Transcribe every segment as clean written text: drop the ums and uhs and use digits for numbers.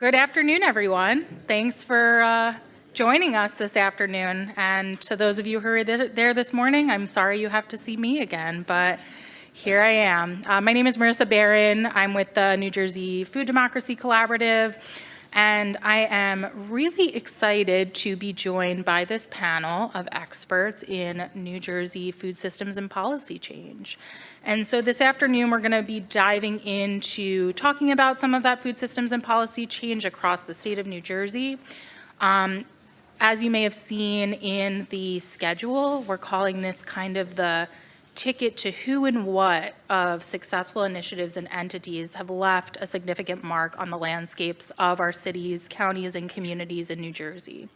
Good afternoon, everyone. Thanks for joining us this afternoon. And to those of you who are there this morning, I'm sorry you have to see me again, but here I am. My name is Marissa Barron. I'm with the New Jersey Food Democracy Collaborative, and I am really excited to be joined by this panel of experts in New Jersey food systems and policy change. And so this afternoon, we're going to be diving into talking about some of that food systems and policy change across the state of New Jersey. As you may have seen in the schedule, we're calling this kind of the ticket to who and what of successful initiatives and entities have left a significant mark on the landscapes of our cities, counties, and communities in New Jersey.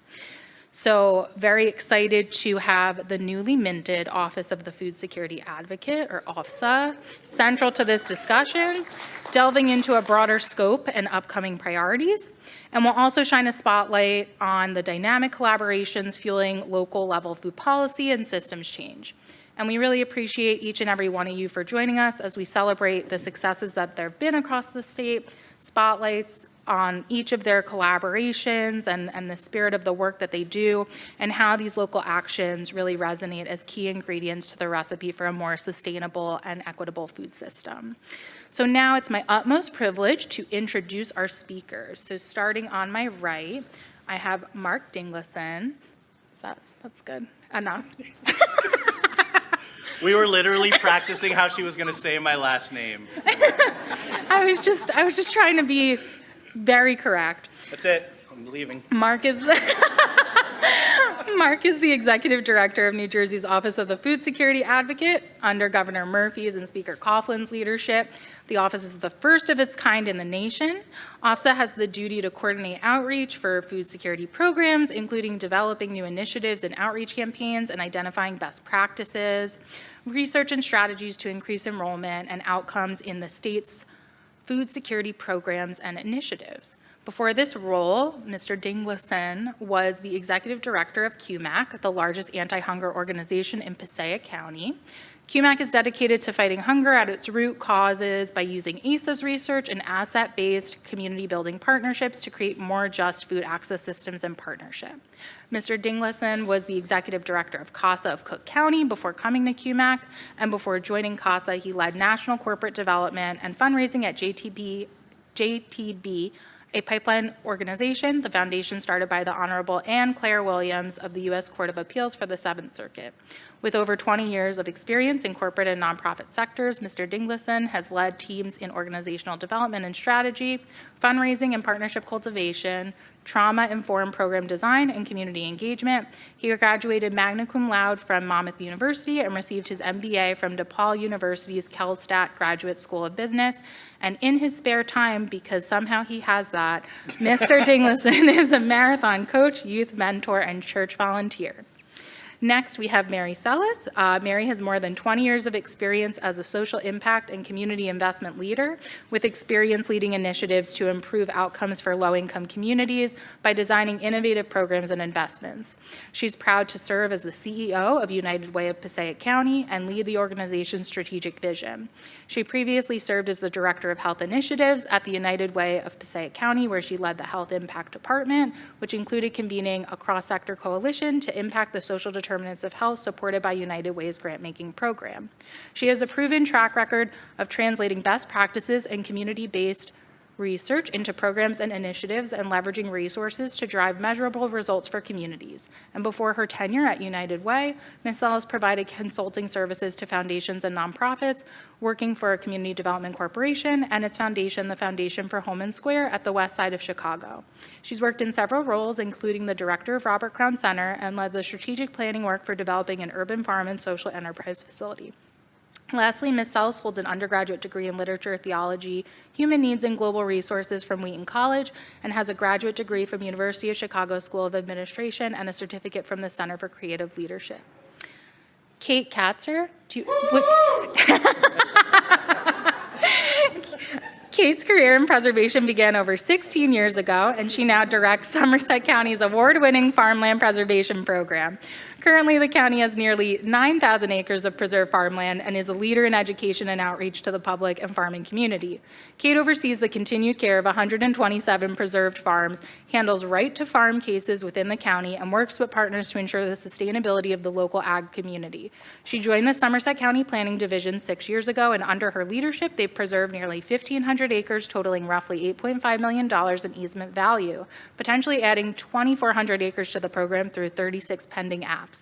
So very excited to have the newly minted Office of the Food Security Advocate, or OFSA, central to this discussion, delving into a broader scope and upcoming priorities. And we'll also shine a spotlight on the dynamic collaborations fueling local level food policy and systems change. And we really appreciate each and every one of you for joining us as we celebrate the successes that there have been across the state, spotlights on each of their collaborations and the spirit of the work that they do, and how these local actions really resonate as key ingredients to the recipe for a more sustainable and equitable food system. So now it's my utmost privilege to introduce our speakers. So starting on my right, I have Mark Dinglasan. That's good enough. We were literally practicing how she was going to say my last name. I was just trying to be very correct. That's it. I'm leaving. Mark is the Executive Director of New Jersey's Office of the Food Security Advocate under Governor Murphy's and Speaker Coughlin's leadership. The office is the first of its kind in the nation. OFSA has the duty to coordinate outreach for food security programs, including developing new initiatives and outreach campaigns and identifying best practices, research and strategies to increase enrollment and outcomes in the state's food security programs and initiatives. Before this role, Mr. Dinglasan was the Executive Director of QMAC, the largest anti-hunger organization in Passaic County. QMAC is dedicated to fighting hunger at its root causes by using ACEs research and asset-based community building partnerships to create more just food access systems and partnership. Mr. Dinglasan was the Executive Director of CASA of Cook County before coming to QMAC, and before joining CASA, he led national corporate development and fundraising at JTB, a pipeline organization, the foundation started by the Honorable Anne Claire Williams of the U.S. Court of Appeals for the Seventh Circuit. With over 20 years of experience in corporate and nonprofit sectors, Mr. Dinglasan has led teams in organizational development and strategy, fundraising and partnership cultivation, trauma-informed program design, and community engagement. He graduated magna cum laude from Monmouth University and received his MBA from DePaul University's Kellstadt Graduate School of Business. And in his spare time, because somehow he has that, Mr. Dinglasan is a marathon coach, youth mentor, and church volunteer. Next, we have Mary Celis. Mary has more than 20 years of experience as a social impact and community investment leader, with experience leading initiatives to improve outcomes for low-income communities by designing innovative programs and investments. She's proud to serve as the CEO of United Way of Passaic County and lead the organization's strategic vision. She previously served as the Director of Health Initiatives at the United Way of Passaic County, where she led the Health Impact Department, which included convening a cross-sector coalition to impact the social determinants of health supported by United Way's grant-making program. She has a proven track record of translating best practices and community-based research into programs and initiatives and leveraging resources to drive measurable results for communities. And before her tenure at United Way, Ms. Celis provided consulting services to foundations and nonprofits, working for a community development corporation and its foundation, the Foundation for Home and Square at the west side of Chicago. She's worked in several roles, including the director of Robert Crown Center, and led the strategic planning work for developing an urban farm and social enterprise facility. Lastly, Ms. Celis holds an undergraduate degree in literature, theology, human needs, and global resources from Wheaton College, and has a graduate degree from University of Chicago School of Administration and a certificate from the Center for Creative Leadership. Kate Katzer, Kate's career in preservation began over 16 years ago, and she now directs Somerset County's award-winning farmland preservation program. Currently, the county has nearly 9,000 acres of preserved farmland and is a leader in education and outreach to the public and farming community. Kate oversees the continued care of 127 preserved farms, handles right-to-farm cases within the county, and works with partners to ensure the sustainability of the local ag community. She joined the Somerset County Planning Division 6 years ago, and under her leadership, they've preserved nearly 1,500 acres, totaling roughly $8.5 million in easement value, potentially adding 2,400 acres to the program through 36 pending apps.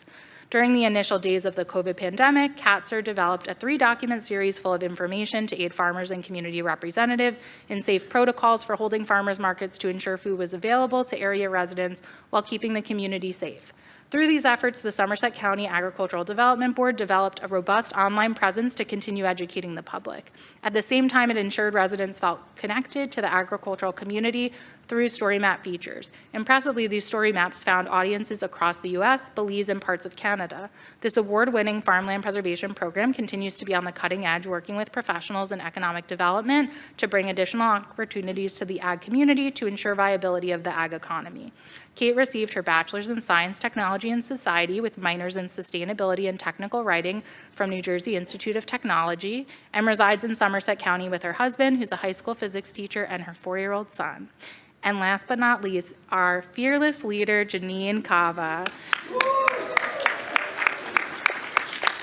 During the initial days of the COVID pandemic, Katzer developed a 3-document series full of information to aid farmers and community representatives in safe protocols for holding farmers markets to ensure food was available to area residents while keeping the community safe. Through these efforts, the Somerset County Agricultural Development Board developed a robust online presence to continue educating the public. At the same time, it ensured residents felt connected to the agricultural community through story map features. Impressively, these story maps found audiences across the US, Belize, and parts of Canada. This award-winning farmland preservation program continues to be on the cutting edge, working with professionals in economic development to bring additional opportunities to the ag community to ensure viability of the ag economy. Kate received her bachelor's in science, technology, and society with minors in sustainability and technical writing from New Jersey Institute of Technology, and resides in Somerset County with her husband, who's a high school physics teacher, and her 4-year-old son. And last but not least, our fearless leader, Jeanine Cava.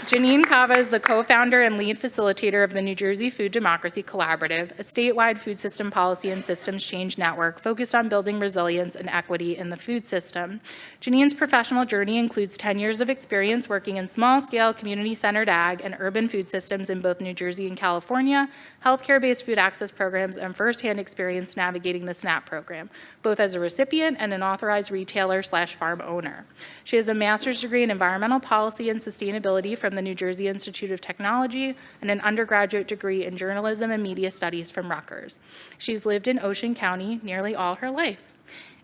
Jeanine Cava is the co-founder and lead facilitator of the New Jersey Food Democracy Collaborative, a statewide food system policy and systems change network focused on building resilience and equity in the food system. Jeanine's professional journey includes 10 years of experience working in small-scale, community-centered ag and urban food systems in both New Jersey and California, healthcare-based food access programs, and firsthand experience navigating the SNAP program, both as a recipient and an authorized retailer/farm owner. She has a master's degree in environmental policy and sustainability from the New Jersey Institute of Technology and an undergraduate degree in journalism and media studies from Rutgers. She's lived in Ocean County nearly all her life.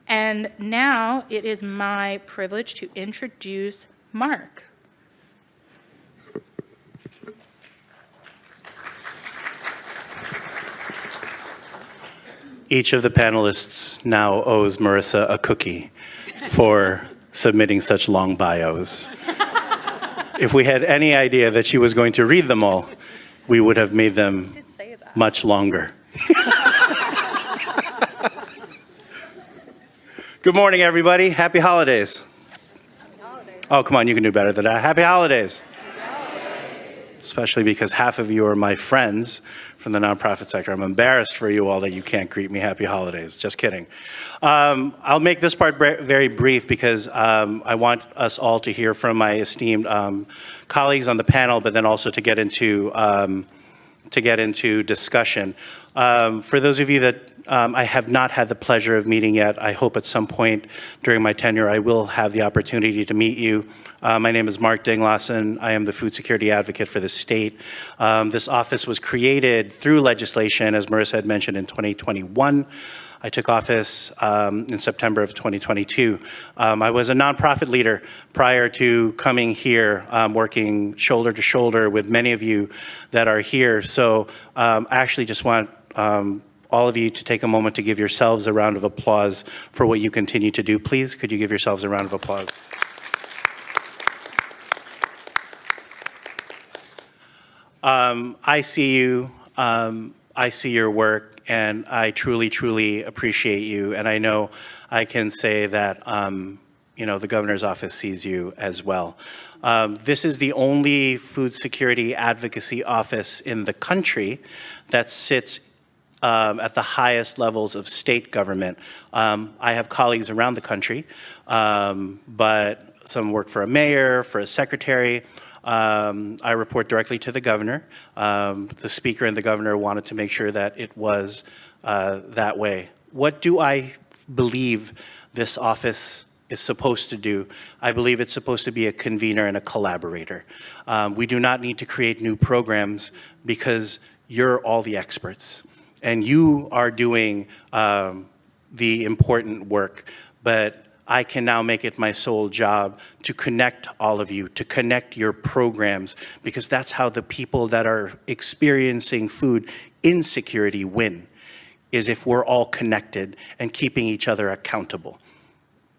And now it is my privilege to introduce Mark. Each of the panelists now owes Marissa a cookie for submitting such long bios. If we had any idea that she was going to read them all, we would have made them much longer. Good morning, everybody. Happy holidays. Happy holidays. Oh, come on, you can do better than that. Happy holidays. Especially because half of you are my friends from the nonprofit sector. I'm embarrassed for you all that you can't greet me happy holidays. Just kidding. I'll make this part very brief because I want us all to hear from my esteemed colleagues on the panel, but then also to get into discussion. For those of you that I have not had the pleasure of meeting yet, I hope at some point during my tenure I will have the opportunity to meet you. My name is Mark Dinglasan. I am the food security advocate for the state. This office was created through legislation, as Marissa had mentioned, in 2021. I took office in September of 2022. I was a nonprofit leader prior to coming here, working shoulder to shoulder with many of you that are here. So I actually just want all of you to take a moment to give yourselves a round of applause for what you continue to do. Please, could you give yourselves a round of applause? I see you, I see your work, and I truly, truly appreciate you. And I know I can say that, the governor's office sees you as well. This is the only food security advocacy office in the country that sits at the highest levels of state government. I have colleagues around the country, but some work for a mayor, for a secretary. I report directly to the governor. The speaker and the governor wanted to make sure that it was that way. What do I believe this office is supposed to do? I believe it's supposed to be a convener and a collaborator. We do not need to create new programs because you're all the experts and you are doing the important work, but I can now make it my sole job to connect all of you, to connect your programs, because that's how the people that are experiencing food insecurity win. is if we're all connected and keeping each other accountable.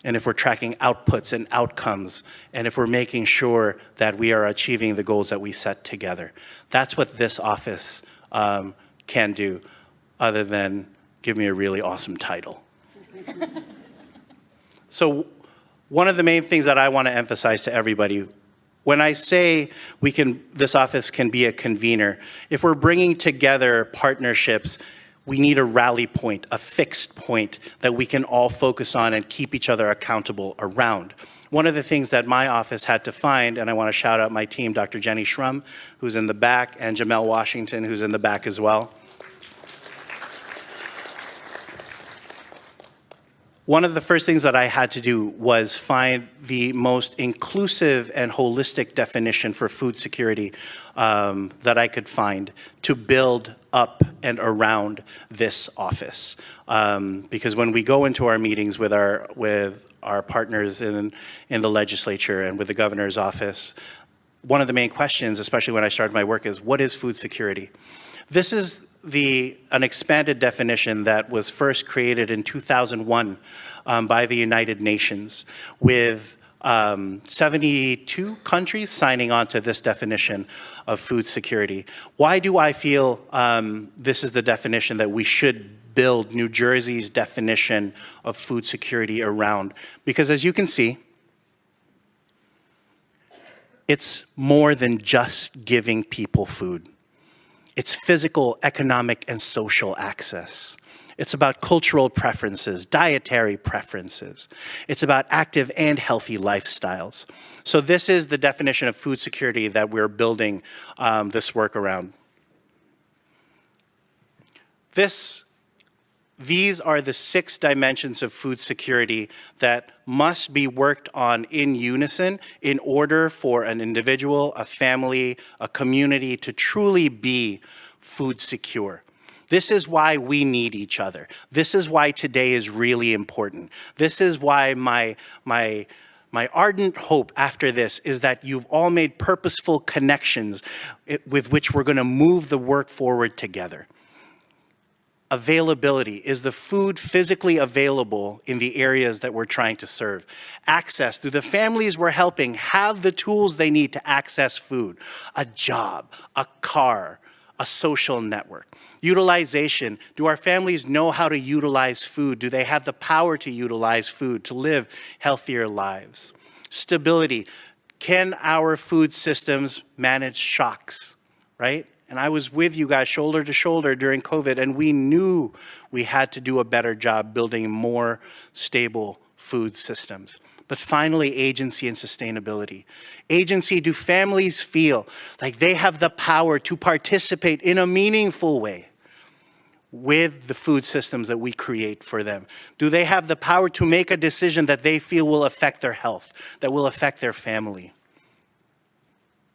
And if we're tracking outputs and outcomes, and if we're making sure that we are achieving the goals that we set together. That's what this office can do, other than give me a really awesome title. So one of the main things that I want to emphasize to everybody, when I say this office can be a convener, if we're bringing together partnerships, we need a rally point, a fixed point that we can all focus on and keep each other accountable around. One of the things that my office had to find, and I want to shout out my team, Dr. Jenny Schrum, who's in the back, and Jamel Washington, who's in the back as well. One of the first things that I had to do was find the most inclusive and holistic definition for food security that I could find to build up and around this office. Because when we go into our meetings with our partners in the legislature and with the governor's office, one of the main questions, especially when I started my work, is what is food security? This is an expanded definition that was first created in 2001 by the United Nations, with 72 countries signing on to this definition of food security. Why do I feel this is the definition that we should build New Jersey's definition of food security around? Because as you can see, it's more than just giving people food. It's physical, economic, and social access. It's about cultural preferences, dietary preferences. It's about active and healthy lifestyles. So this is the definition of food security that we're building this work around. These are the 6 dimensions of food security that must be worked on in unison in order for an individual, a family, a community to truly be food secure. This is why we need each other. This is why today is really important. This is why my ardent hope after this is that you've all made purposeful connections with which we're going to move the work forward together. Availability. Is the food physically available in the areas that we're trying to serve? Access. Do the families we're helping have the tools they need to access food? A job, a car, a social network. Utilization. Do our families know how to utilize food? Do they have the power to utilize food to live healthier lives? Stability. Can our food systems manage shocks, right? And I was with you guys shoulder to shoulder during COVID, and we knew we had to do a better job building more stable food systems. But finally, agency and sustainability. Agency, do families feel like they have the power to participate in a meaningful way with the food systems that we create for them? Do they have the power to make a decision that they feel will affect their health, that will affect their family?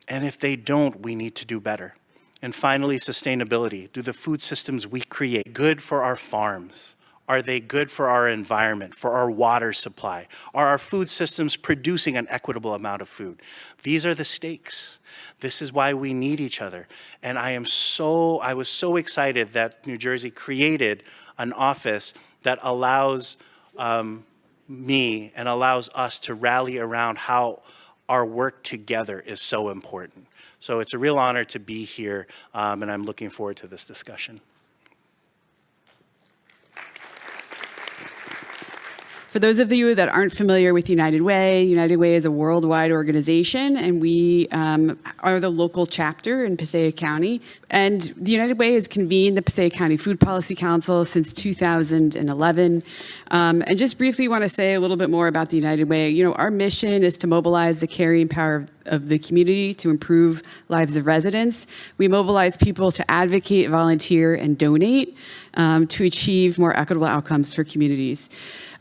And if they don't, we need to do better. And finally, sustainability. Do the food systems we create good for our farms? Are they good for our environment, for our water supply? Are our food systems producing an equitable amount of food? These are the stakes. This is why we need each other. And I was so excited that New Jersey created an office that allows me and allows us to rally around how our work together is so important. So it's a real honor to be here, and I'm looking forward to this discussion. For those of you that aren't familiar with United Way is a worldwide organization, and we are the local chapter in Passaic County. And the United Way has convened the Passaic County Food Policy Council since 2011. And just briefly want to say a little bit more about the United Way. You know, our mission is to mobilize the carrying power of the community to improve lives of residents. We mobilize people to advocate, volunteer, and donate to achieve more equitable outcomes for communities.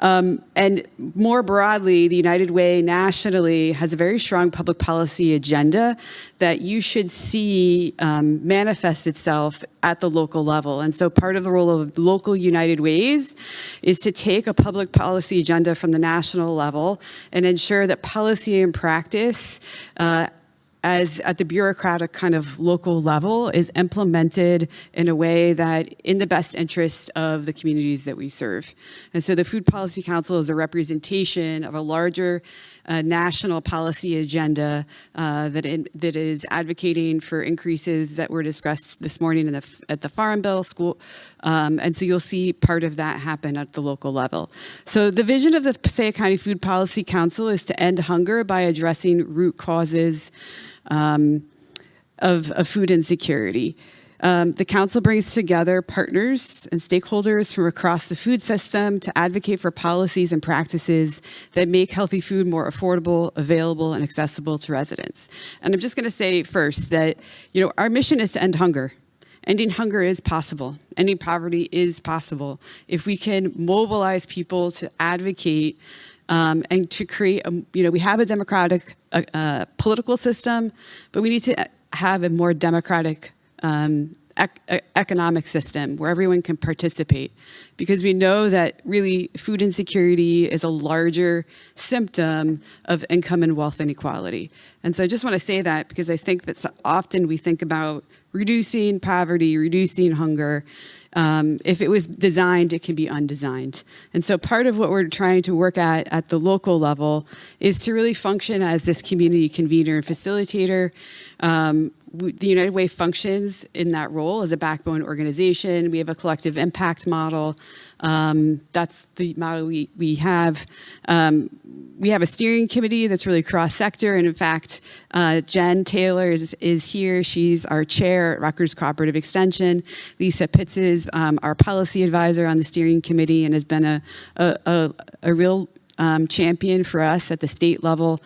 And more broadly, the United Way nationally has a very strong public policy agenda that you should see manifest itself at the local level. And so part of the role of local United Ways is to take a public policy agenda from the national level and ensure that policy and practice as at the bureaucratic kind of local level is implemented in a way that in the best interest of the communities that we serve. And so the Food Policy Council is a representation of a larger national policy agenda that is advocating for increases that were discussed this morning at the Farm Bill school. And so you'll see part of that happen at the local level. So the vision of the Passaic County Food Policy Council is to end hunger by addressing root causes of food insecurity. The council brings together partners and stakeholders from across the food system to advocate for policies and practices that make healthy food more affordable, available, and accessible to residents. And I'm just going to say first that, our mission is to end hunger. Ending hunger is possible. Ending poverty is possible. If we can mobilize people to advocate and to create, we have a democratic political system, but we need to have a more democratic economic system where everyone can participate, because we know that really food insecurity is a larger symptom of income and wealth inequality. And so I just want to say that because I think that often we think about reducing poverty, reducing hunger. If it was designed, it can be undesigned. And so part of what we're trying to work at the local level is to really function as this community convener and facilitator. The United Way functions in that role as a backbone organization. We have a collective impact model. That's the model we have. We have a steering committee that's really cross-sector. And in fact, Jen Taylor is here. She's our chair at Rutgers Cooperative Extension. Lisa Pitts is our policy advisor on the steering committee and has been a real champion for us at the state level.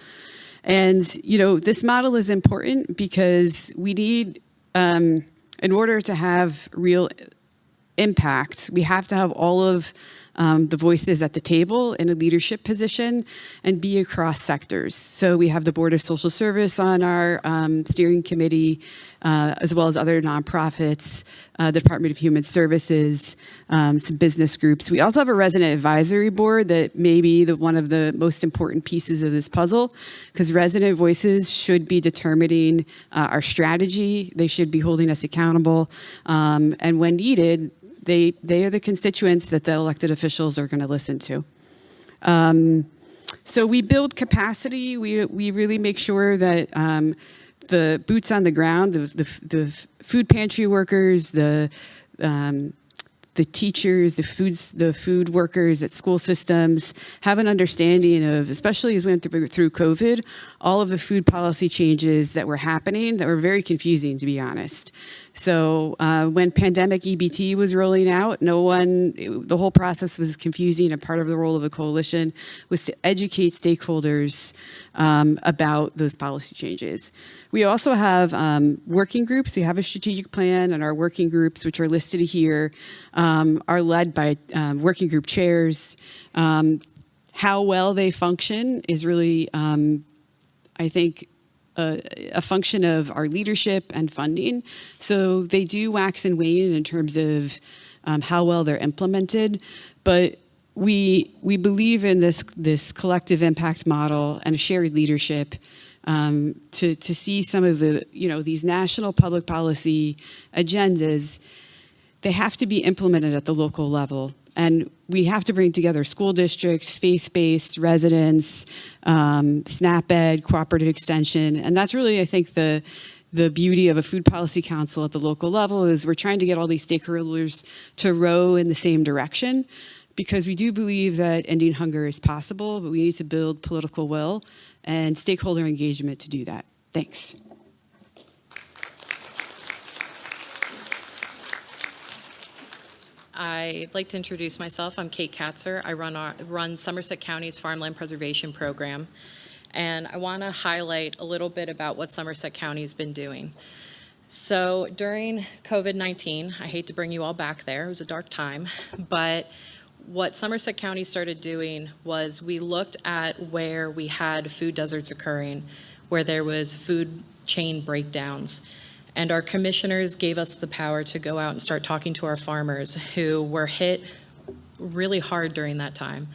And, this model is important because we need, in order to have real impact, we have to have all of the voices at the table in a leadership position and be across sectors. So we have the Board of Social Service on our steering committee, as well as other nonprofits, the Department of Human Services, some business groups. We also have a resident advisory board that may be one of the most important pieces of this puzzle, because resident voices should be determining our strategy. They should be holding us accountable. And when needed, they are the constituents that the elected officials are going to listen to. So we build capacity. We really make sure that the boots on the ground, the food pantry workers, the teachers, the food workers at school systems have an understanding of, especially as we went through COVID, all of the food policy changes that were happening that were very confusing, to be honest. So when pandemic EBT was rolling out, the whole process was confusing, and part of the role of the coalition was to educate stakeholders about those policy changes. We also have working groups. We have a strategic plan, and our working groups, which are listed here, are led by working group chairs. How well they function is really, I think, a function of our leadership and funding. So they do wax and wane in terms of how well they're implemented, but we believe in this collective impact model and a shared leadership to see some of the, these national public policy agendas. They have to be implemented at the local level. And we have to bring together school districts, faith-based residents, SNAP Ed, cooperative extension. And that's really, I think, the beauty of a food policy council at the local level is we're trying to get all these stakeholders to row in the same direction, because we do believe that ending hunger is possible, but we need to build political will and stakeholder engagement to do that. Thanks. I'd like to introduce myself. I'm Kate Katzer. I run Somerset County's Farmland Preservation Program. And I want to highlight a little bit about what Somerset County's been doing. So during COVID-19, I hate to bring you all back there, it was a dark time, but what Somerset County started doing was we looked at where we had food deserts occurring, where there was food chain breakdowns. And our commissioners gave us the power to go out and start talking to our farmers who were hit really hard during that time.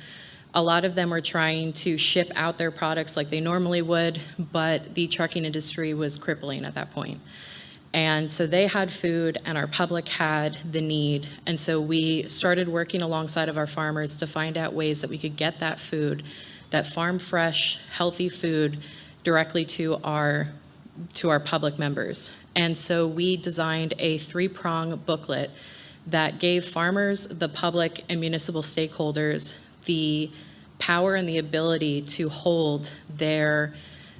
A lot of them were trying to ship out their products like they normally would, but the trucking industry was crippling at that point. And so they had food and our public had the need. And so we started working alongside of our farmers to find out ways that we could get that food, that farm fresh, healthy food, directly to our public members. And so we designed a 3-prong booklet that gave farmers, the public, and municipal stakeholders the power and the ability to hold their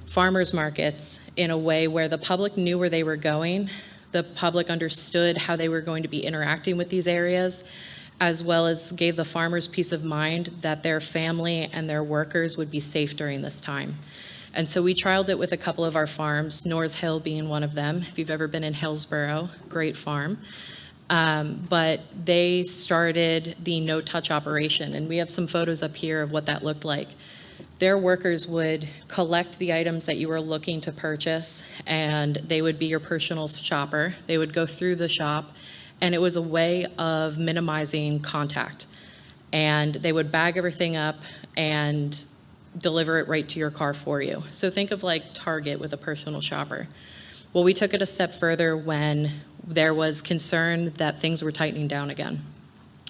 farmers markets in a way where the public knew where they were going, the public understood how they were going to be interacting with these areas, as well as gave the farmers peace of mind that their family and their workers would be safe during this time. And so we trialed it with a couple of our farms, Norris Hill being one of them. If you've ever been in Hillsborough, great farm. But they started the no-touch operation, and we have some photos up here of what that looked like. Their workers would collect the items that you were looking to purchase, and they would be your personal shopper. They would go through the shop, and it was a way of minimizing contact. And they would bag everything up and deliver it right to your car for you. So think of like Target with a personal shopper. Well, we took it a step further when there was concern that things were tightening down again.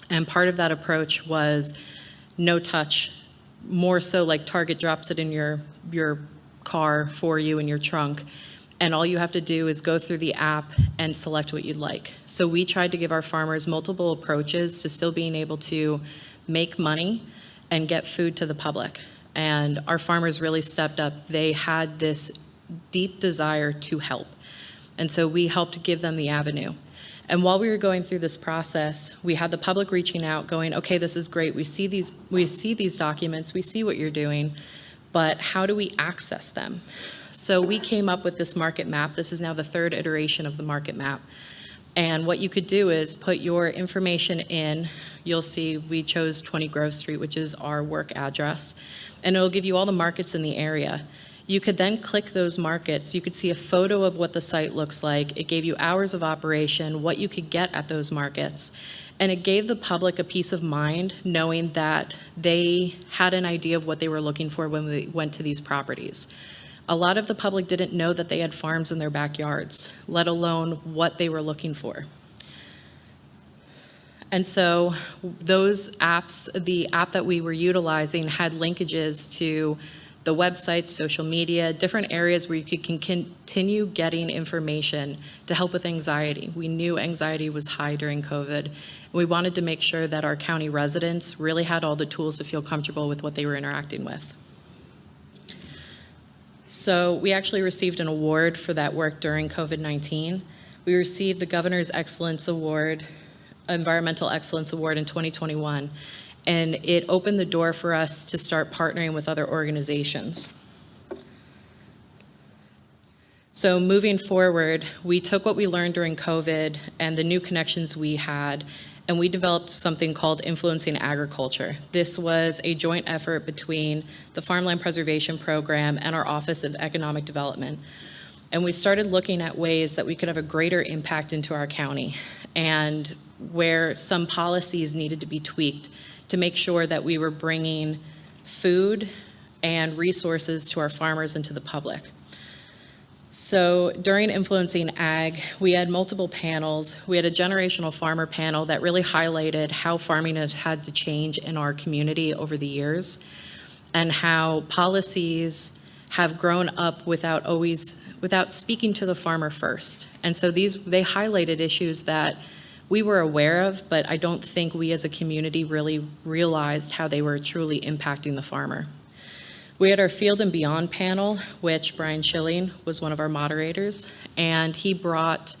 And part of that approach was no touch, more so like Target drops it in your car for you in your trunk, and all you have to do is go through the app and select what you'd like. So we tried to give our farmers multiple approaches to still being able to make money and get food to the public. And our farmers really stepped up. They had this deep desire to help. And so we helped give them the avenue. And while we were going through this process, we had the public reaching out going, okay, this is great. We see these documents, we see what you're doing, but how do we access them? So we came up with this market map. This is now the 3rd iteration of the market map. And what you could do is put your information in. You'll see we chose 20 Grove Street, which is our work address, and it'll give you all the markets in the area. You could then click those markets. You could see a photo of what the site looks like. It gave you hours of operation, what you could get at those markets, and it gave the public a peace of mind knowing that they had an idea of what they were looking for when they went to these properties. A lot of the public didn't know that they had farms in their backyards, let alone what they were looking for. And so those apps, the app that we were utilizing had linkages to the websites, social media, different areas where you could continue getting information to help with anxiety. We knew anxiety was high during COVID. We wanted to make sure that our county residents really had all the tools to feel comfortable with what they were interacting with. So we actually received an award for that work during COVID-19. We received the Governor's Excellence Award, Environmental Excellence Award in 2021, and it opened the door for us to start partnering with other organizations. So moving forward, we took what we learned during COVID and the new connections we had, and we developed something called Influencing Agriculture. This was a joint effort between the Farmland Preservation Program and our Office of Economic Development. And we started looking at ways that we could have a greater impact into our county and where some policies needed to be tweaked to make sure that we were bringing food and resources to our farmers and to the public. So during Influencing Ag, we had multiple panels. We had a generational farmer panel that really highlighted how farming has had to change in our community over the years and how policies have grown up without speaking to the farmer first. And so they highlighted issues that we were aware of, but I don't think we as a community really realized how they were truly impacting the farmer. We had our Field and Beyond panel, which Brian Schilling was one of our moderators, and he brought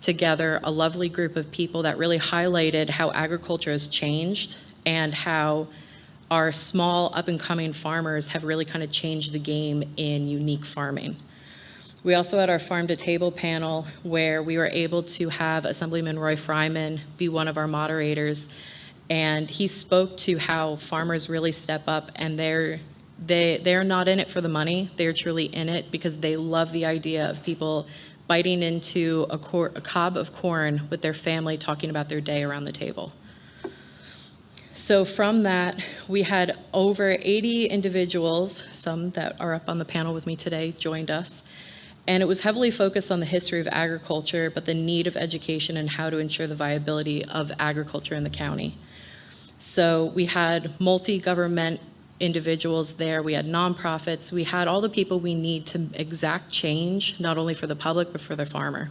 together a lovely group of people that really highlighted how agriculture has changed and how our small up-and-coming farmers have really kind of changed the game in unique farming. We also had our Farm to Table panel where we were able to have Assemblyman Roy Fryman be one of our moderators, and he spoke to how farmers really step up and they're not in it for the money. They're truly in it because they love the idea of people biting into a cob of corn with their family talking about their day around the table. So from that, we had over 80 individuals, some that are up on the panel with me today, joined us. And it was heavily focused on the history of agriculture, but the need of education and how to ensure the viability of agriculture in the county. So we had multi-government individuals there, we had nonprofits, we had all the people we need to exact change, not only for the public, but for the farmer.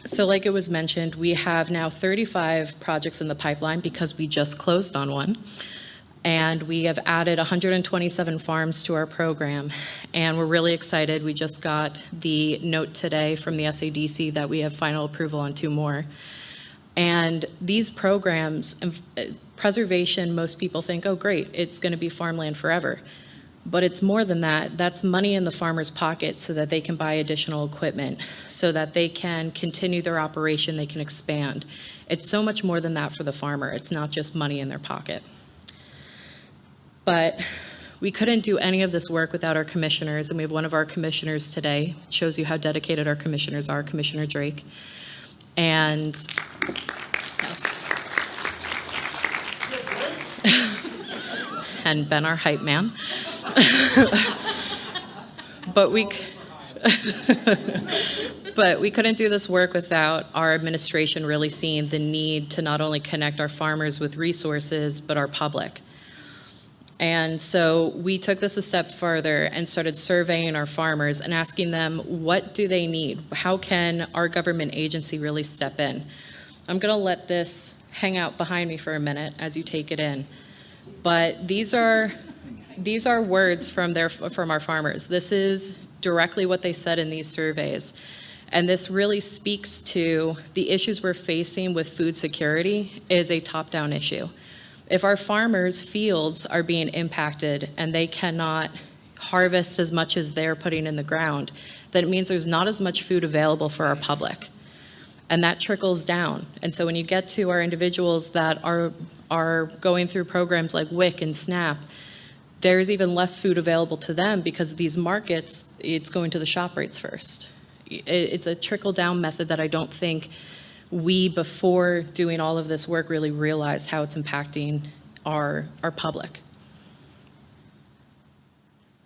So like it was mentioned, we have now 35 projects in the pipeline because we just closed on one. And we have added 127 farms to our program. And we're really excited. We just got the note today from the SADC that we have final approval on 2 more. And these programs, preservation, most people think, oh great, it's going to be farmland forever. But it's more than that. That's money in the farmer's pocket so that they can buy additional equipment, so that they can continue their operation, they can expand. It's so much more than that for the farmer. It's not just money in their pocket. But we couldn't do any of this work without our commissioners, and we have one of our commissioners today. It shows you how dedicated our commissioners are, Commissioner Drake. And yes. And Ben, our hype man. But we couldn't do this work without our administration really seeing the need to not only connect our farmers with resources, but our public. And so we took this a step further and started surveying our farmers and asking them, what do they need? How can our government agency really step in? I'm going to let this hang out behind me for a minute as you take it in. But these are words from our farmers. This is directly what they said in these surveys. And this really speaks to the issues we're facing with food security is a top-down issue. If our farmers' fields are being impacted and they cannot harvest as much as they're putting in the ground, then it means there's not as much food available for our public. And that trickles down. And so when you get to our individuals that are going through programs like WIC and SNAP, there's even less food available to them because these markets, it's going to the shop rates first. It's a trickle-down method that I don't think we, before doing all of this work, really realized how it's impacting our public.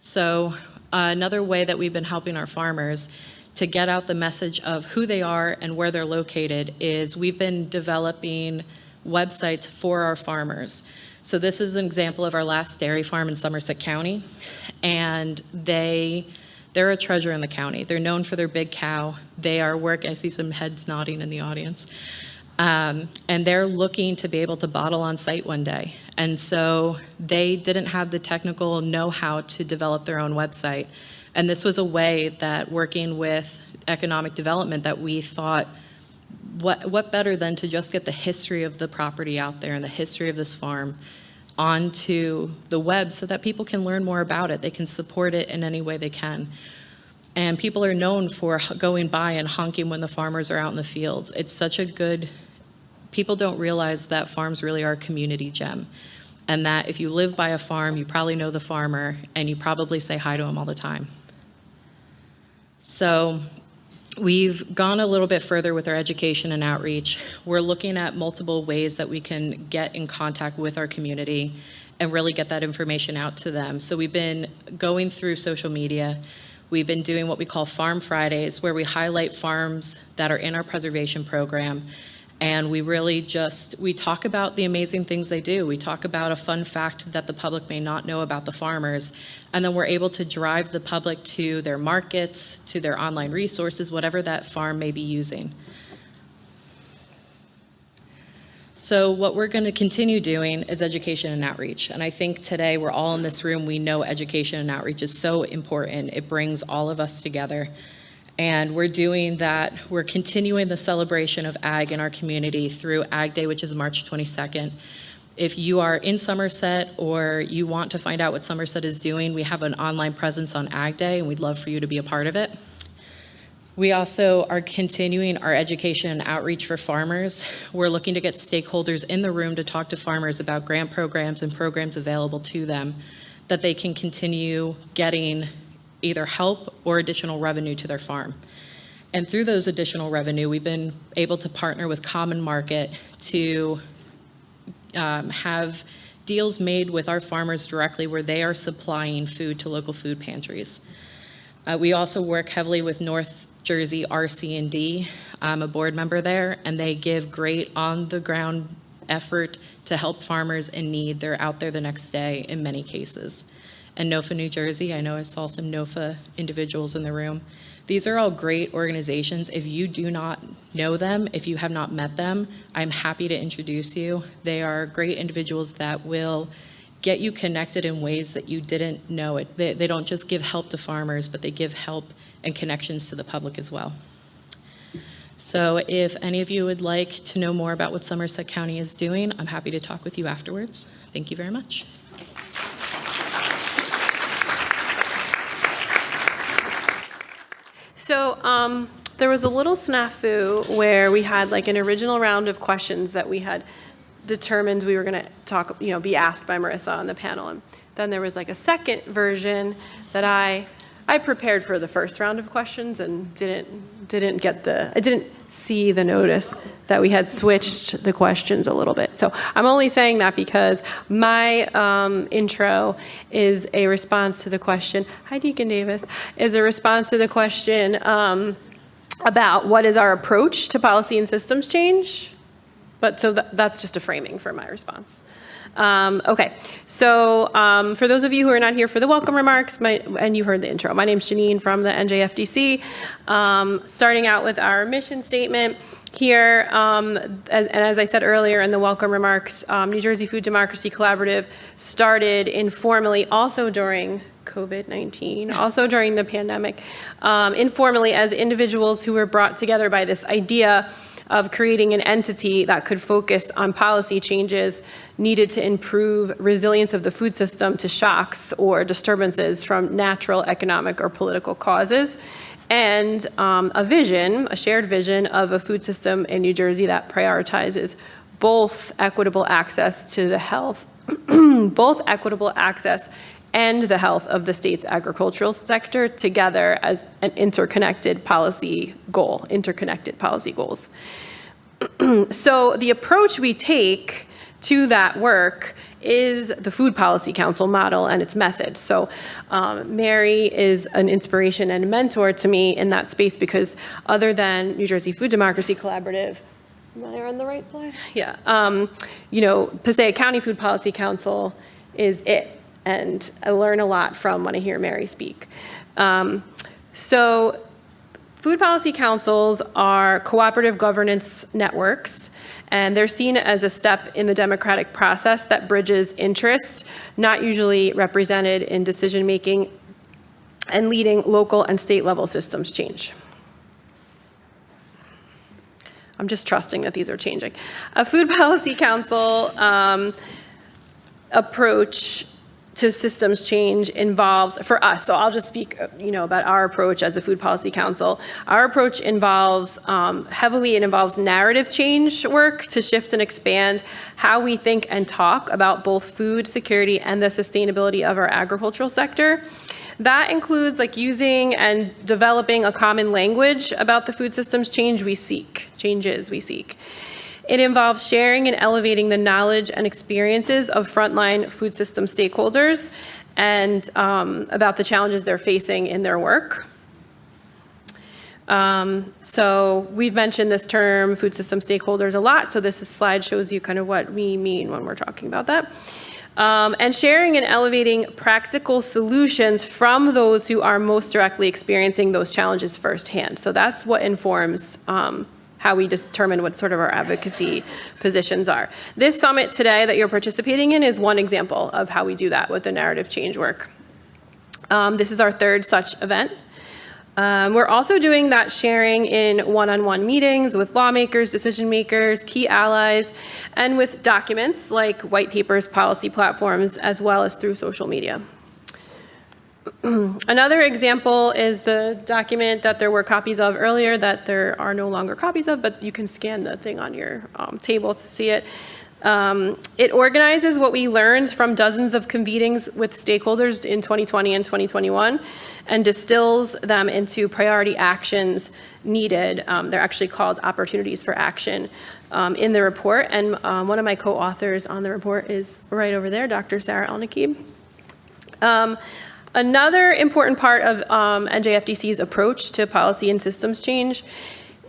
So another way that we've been helping our farmers to get out the message of who they are and where they're located is we've been developing websites for our farmers. So this is an example of our last dairy farm in Somerset County, and they're a treasure in the county. They're known for their big cow. They are working, I see some heads nodding in the audience, and they're looking to be able to bottle on site one day. And so they didn't have the technical know-how to develop their own website. And this was a way that working with economic development that we thought, what better than to just get the history of the property out there and the history of this farm onto the web so that people can learn more about it. They can support it in any way they can. And people are known for going by and honking when the farmers are out in the fields. It's such a good, people don't realize that farms really are a community gem. And that if you live by a farm, you probably know the farmer and you probably say hi to him all the time. So we've gone a little bit further with our education and outreach. We're looking at multiple ways that we can get in contact with our community and really get that information out to them. So we've been going through social media. We've been doing what we call Farm Fridays, where we highlight farms that are in our preservation program. And we really we talk about the amazing things they do. We talk about a fun fact that the public may not know about the farmers. And then we're able to drive the public to their markets, to their online resources, whatever that farm may be using. So what we're going to continue doing is education and outreach. And I think today we're all in this room, we know education and outreach is so important. It brings all of us together. And we're doing that. We're continuing the celebration of ag in our community through Ag Day, which is March 22nd. If you are in Somerset or you want to find out what Somerset is doing, we have an online presence on Ag Day, and we'd love for you to be a part of it. We also are continuing our education and outreach for farmers. We're looking to get stakeholders in the room to talk to farmers about grant programs and programs available to them that they can continue getting either help or additional revenue to their farm. And through those additional revenue, we've been able to partner with Common Market to have deals made with our farmers directly where they are supplying food to local food pantries. We also work heavily with North Jersey RC&D. I'm a board member there, and they give great on-the-ground effort to help farmers in need. They're out there the next day in many cases. And NOFA New Jersey, I know I saw some NOFA individuals in the room. These are all great organizations. If you do not know them, if you have not met them, I'm happy to introduce you. They are great individuals that will get you connected in ways that you didn't know it. They don't just give help to farmers, but they give help and connections to the public as well. So if any of you would like to know more about what Somerset County is doing, I'm happy to talk with you afterwards. Thank you very much. So there was a little snafu where we had like an original round of questions that we had determined we were going to talk, be asked by Marissa on the panel. And then there was like a second version that I prepared for the first round of questions and I didn't see the notice that we had switched the questions a little bit. So I'm only saying that because my intro is a response to the question, hi Deacon Davis, is a response to the question about what is our approach to policy and systems change. But so that's just a framing for my response. Okay, so for those of you who are not here for the welcome remarks, and you heard the intro, my name's Jeanine from the NJFDC. Starting out with our mission statement here, as I said earlier in the welcome remarks, New Jersey Food Democracy Collaborative started informally also during COVID-19, also during the pandemic, informally as individuals who were brought together by this idea of creating an entity that could focus on policy changes needed to improve resilience of the food system to shocks or disturbances from natural, economic, or political causes, and a shared vision of a food system in New Jersey that prioritizes both equitable access to the health, both equitable access and the health of the state's agricultural sector together as an interconnected policy goals. So the approach we take to that work is the Food Policy Council model and its methods. So Mary is an inspiration and mentor to me in that space because other than New Jersey Food Democracy Collaborative, am I on the right slide? Yeah. Passaic County Food Policy Council is it. And I learn a lot from when I hear Mary speak. So food policy councils are cooperative governance networks, and they're seen as a step in the democratic process that bridges interests not usually represented in decision-making and leading local and state level systems change. I'm just trusting that these are changing. A food policy council approach to systems change involves, for us, so I'll just speak about our approach as a food policy council. Our approach involves, it involves narrative change work to shift and expand how we think and talk about both food security and the sustainability of our agricultural sector. That includes using and developing a common language about the food systems changes we seek. It involves sharing and elevating the knowledge and experiences of frontline food system stakeholders and about the challenges they're facing in their work. So we've mentioned this term, food system stakeholders, a lot. So this slide shows you kind of what we mean when we're talking about that. And sharing and elevating practical solutions from those who are most directly experiencing those challenges firsthand. So that's what informs how we determine what sort of our advocacy positions are. This summit today that you're participating in is one example of how we do that with the narrative change work. This is our third such event. We're also doing that sharing in one-on-one meetings with lawmakers, decision makers, key allies, and with documents like white papers, policy platforms, as well as through social media. Another example is the document that there were copies of earlier that there are no longer copies of, but you can scan the thing on your table to see it. It organizes what we learned from dozens of convenings with stakeholders in 2020 and 2021 and distills them into priority actions needed. They're actually called opportunities for action in the report. And one of my co-authors on the report is right over there, Dr. Sarah Elnakib. Another important part of NJFDC's approach to policy and systems change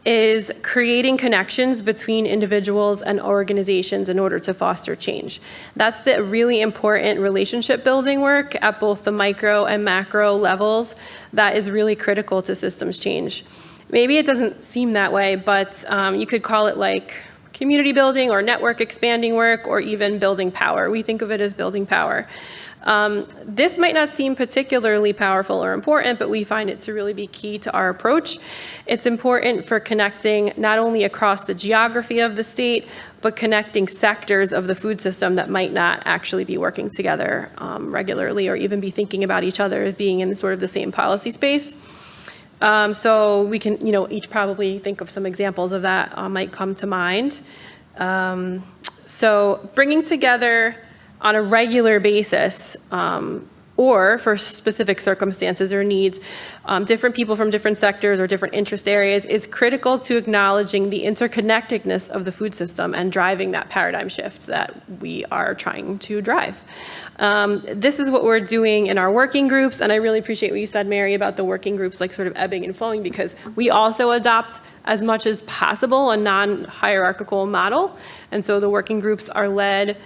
is creating connections between individuals and organizations in order to foster change. That's the really important relationship building work at both the micro and macro levels that is really critical to systems change. Maybe it doesn't seem that way, but you could call it like community building or network expanding work or even building power. We think of it as building power. This might not seem particularly powerful or important, but we find it to really be key to our approach. It's important for connecting not only across the geography of the state, but connecting sectors of the food system that might not actually be working together regularly or even be thinking about each other as being in sort of the same policy space. So we can, each probably think of some examples of that might come to mind. So bringing together on a regular basis, or for specific circumstances or needs, different people from different sectors or different interest areas is critical to acknowledging the interconnectedness of the food system and driving that paradigm shift that we are trying to drive. This is what we're doing in our working groups, and I really appreciate what you said, Mary, about the working groups like sort of ebbing and flowing, because we also adopt as much as possible a non-hierarchical model, and so the working groups are led.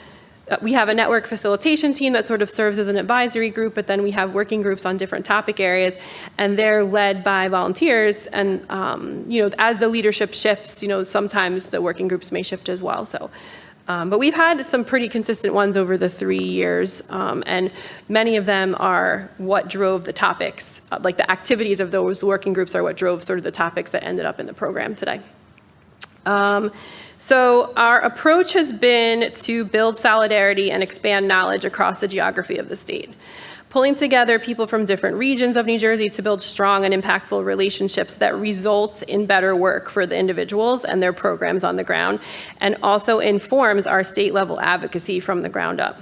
We have a network facilitation team that sort of serves as an advisory group, but then we have working groups on different topic areas, and they're led by volunteers. And as the leadership shifts, sometimes the working groups may shift as well. So, but we've had some pretty consistent ones over the 3 years, and many of them are what drove the topics, like the activities of those working groups are what drove sort of the topics that ended up in the program today. So our approach has been to build solidarity and expand knowledge across the geography of the state, pulling together people from different regions of New Jersey to build strong and impactful relationships that result in better work for the individuals and their programs on the ground, and also informs our state level advocacy from the ground up.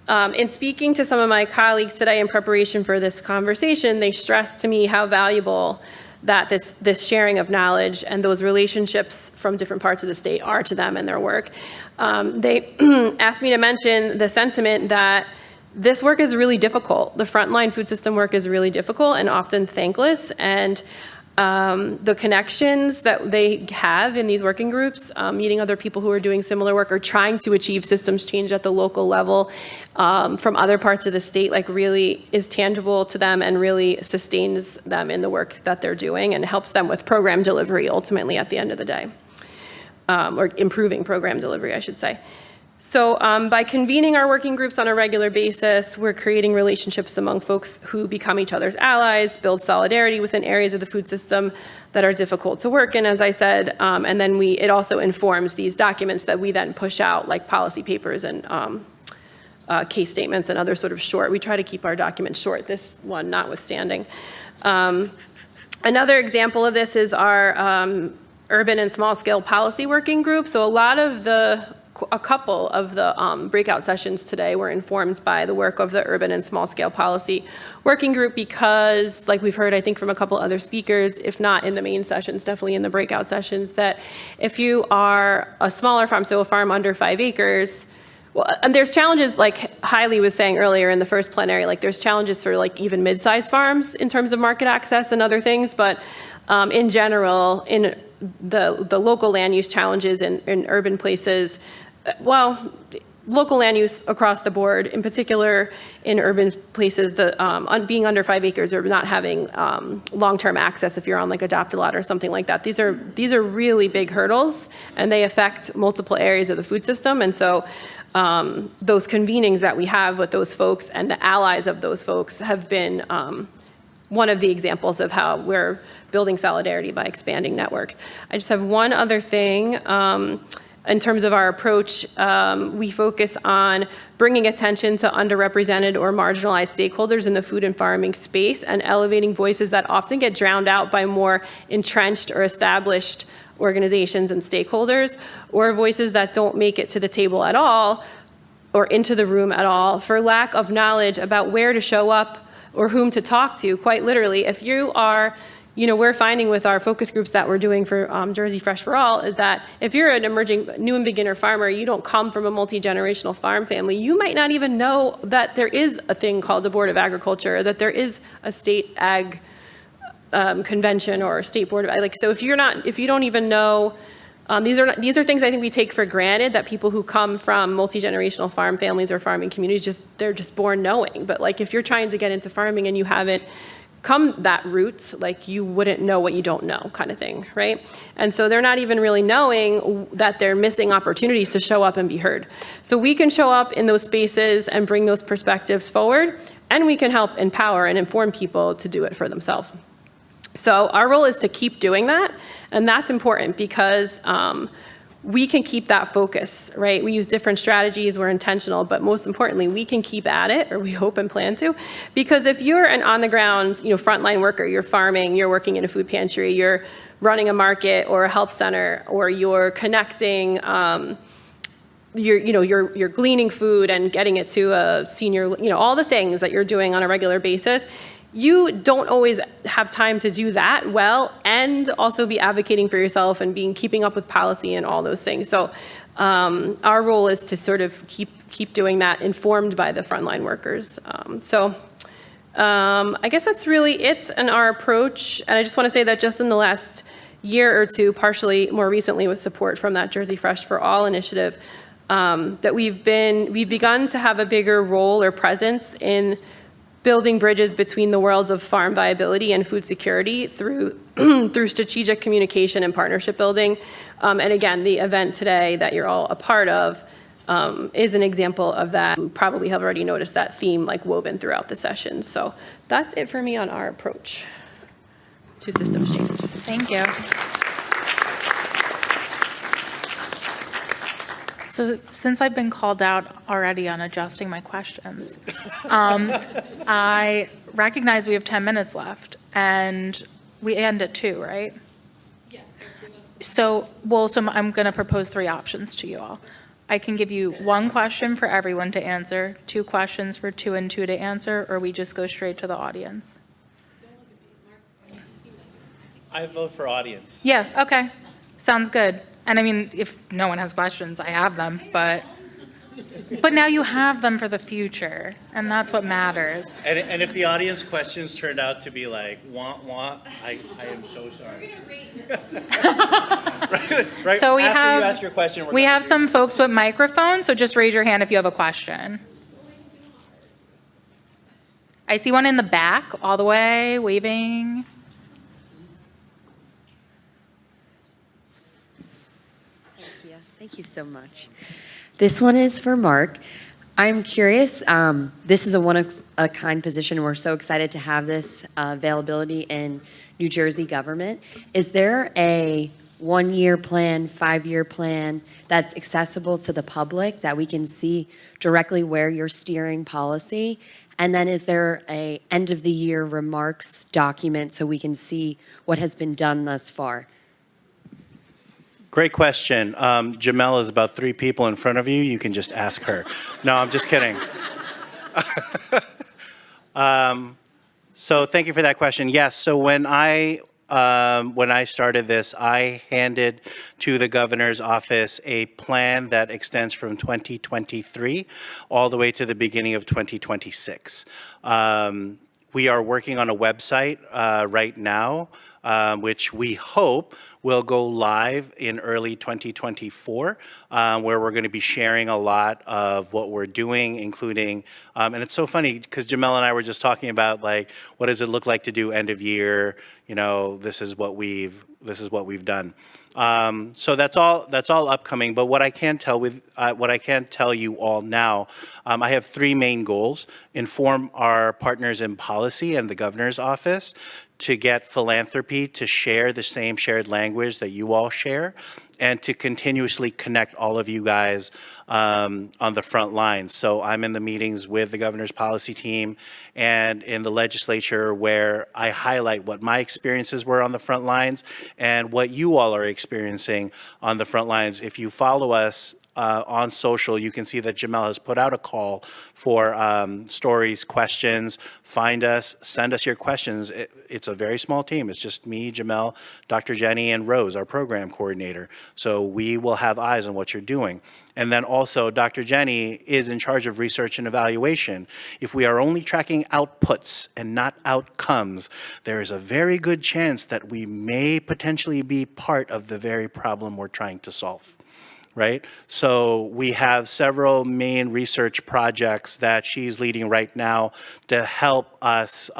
In speaking to some of my colleagues today in preparation for this conversation, they stressed to me how valuable that this sharing of knowledge and those relationships from different parts of the state are to them and their work. They asked me to mention the sentiment that this work is really difficult. The frontline food system work is really difficult and often thankless, and the connections that they have in these working groups, meeting other people who are doing similar work or trying to achieve systems change at the local level from other parts of the state, like really is tangible to them and really sustains them in the work that they're doing and helps them with program delivery ultimately at the end of the day, or improving program delivery, I should say. So by convening our working groups on a regular basis, we're creating relationships among folks who become each other's allies, build solidarity within areas of the food system that are difficult to work in, as I said, and then it also informs these documents that we then push out, like policy papers and case statements and other sort of short. We try to keep our documents short, this one notwithstanding. Another example of this is our urban and small scale policy working group. So a couple of the breakout sessions today were informed by the work of the Urban and Small Scale Policy Working Group because, like we've heard, I think, from a couple other speakers, if not in the main sessions, definitely in the breakout sessions, that if you are a smaller farm, so a farm under 5 acres, well, and there's challenges, like Hailey was saying earlier in the first plenary, like there's challenges for like even mid-sized farms in terms of market access and other things, but in general, in the local land use challenges in urban places, well, local land use across the board, in particular in urban places, being under 5 acres or not having long-term access if you're on like adopt-a-lot or something like that. These are really big hurdles, and they affect multiple areas of the food system. And so those convenings that we have with those folks and the allies of those folks have been one of the examples of how we're building solidarity by expanding networks. I just have one other thing. In terms of our approach, we focus on bringing attention to underrepresented or marginalized stakeholders in the food and farming space and elevating voices that often get drowned out by more entrenched or established organizations and stakeholders, or voices that don't make it to the table at all or into the room at all for lack of knowledge about where to show up or whom to talk to. Quite literally, if you are, we're finding with our focus groups that we're doing for Jersey Fresh for All is that if you're an emerging new and beginner farmer, you don't come from a multi-generational farm family, you might not even know that there is a thing called the Board of Agriculture, that there is a state ag convention or a state board of, so if you don't even know, these are things I think we take for granted, that people who come from multi-generational farm families or farming communities, they're just born knowing. But like if you're trying to get into farming and you haven't come that route, like you wouldn't know what you don't know kind of thing, right? And so they're not even really knowing that they're missing opportunities to show up and be heard. So we can show up in those spaces and bring those perspectives forward, and we can help empower and inform people to do it for themselves. So our role is to keep doing that, and that's important because we can keep that focus, right? We use different strategies, we're intentional, but most importantly, we can keep at it, or we hope and plan to, because if you're an on-the-ground, frontline worker, you're farming, you're working in a food pantry, you're running a market or a health center, or you're connecting, you're gleaning food and getting it to a senior, all the things that you're doing on a regular basis. You don't always have time to do that well and also be advocating for yourself and keeping up with policy and all those things. So our role is to sort of keep doing that, informed by the frontline workers. I guess that's really it in our approach. And I just want to say that just in the last year or two, partially more recently with support from that Jersey Fresh for All initiative, that we've begun to have a bigger role or presence in building bridges between the worlds of farm viability and food security through strategic communication and partnership building. And again, the event today that you're all a part of is an example of that. You probably have already noticed that theme woven throughout the session. So that's it for me on our approach to systems change. Thank you. So since I've been called out already on adjusting my questions, I recognize we have 10 minutes left, and we end at 2, right? Yes. So I'm going to propose 3 options to you all. I can give you 1 question for everyone to answer, 2 questions for 2 and 2 to answer, or we just go straight to the audience. I vote for audience. Yeah, okay. Sounds good. And I mean, if no one has questions, I have them, but now you have them for the future, and that's what matters. And if the audience questions turned out to be like, wah, I am so sorry. right? So we After you ask your question, we have some folks with microphones, so just raise your hand if you have a question. I see one in the back, all the way, waving. Thank you so much. This one is for Mark. I'm curious, this is a one-of-a-kind position. We're so excited to have this availability in New Jersey government. Is there a 1-year plan, 5-year plan that's accessible to the public that we can see directly where you're steering policy? And then is there a end-of-the-year remarks document so we can see what has been done thus far? Great question. Jamel is about 3 people in front of you. You can just ask her. No, I'm just kidding. So thank you for that question. Yes, so when I started this, I handed to the governor's office a plan that extends from 2023 all the way to the beginning of 2026. We are working on a website right now, which we hope will go live in early 2024, where we're going to be sharing a lot of what we're doing, including, and it's so funny because Jamel and I were just talking about what does it look like to do end of year? This is what we've done. So that's all upcoming. But what I can tell you all now, I have 3 main goals: inform our partners in policy and the governor's office to get philanthropy to share the same shared language that you all share, and to continuously connect all of you guys on the front lines. So I'm in the meetings with the governor's policy team and in the legislature where I highlight what my experiences were on the front lines and what you all are experiencing on the front lines. If you follow us on social, you can see that Jamel has put out a call for stories, questions. Find us, send us your questions. It's a very small team. It's just me, Jamel, Dr. Jenny, and Rose, our program coordinator. So we will have eyes on what you're doing. And then also, Dr. Jenny is in charge of research and evaluation. If we are only tracking outputs and not outcomes, there is a very good chance that we may potentially be part of the very problem we're trying to solve. Right? So we have several main research projects that she's leading right now to help us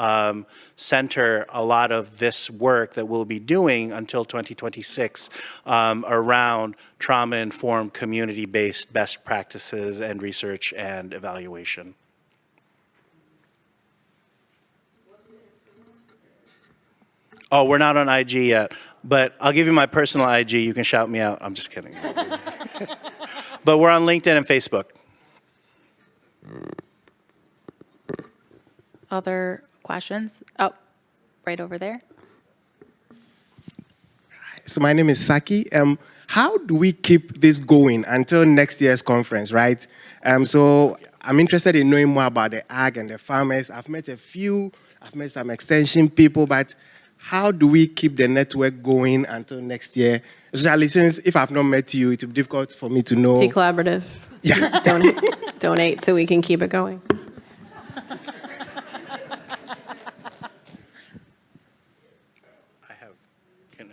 center a lot of this work that we'll be doing until 2026 around trauma-informed, community-based best practices and research and evaluation. Oh, we're not on IG yet, but I'll give you my personal IG. You can shout me out. I'm just kidding. But we're on LinkedIn and Facebook. Other questions? Oh, right over there. So my name is Saki. How do we keep this going until next year's conference, right? So I'm interested in knowing more about the ag and the farmers. I've met a few, I've met some extension people, but how do we keep the network going until next year? Especially since if I've not met you, it will be difficult for me to know. T Collaborative. Yeah. Donate so we can keep it going.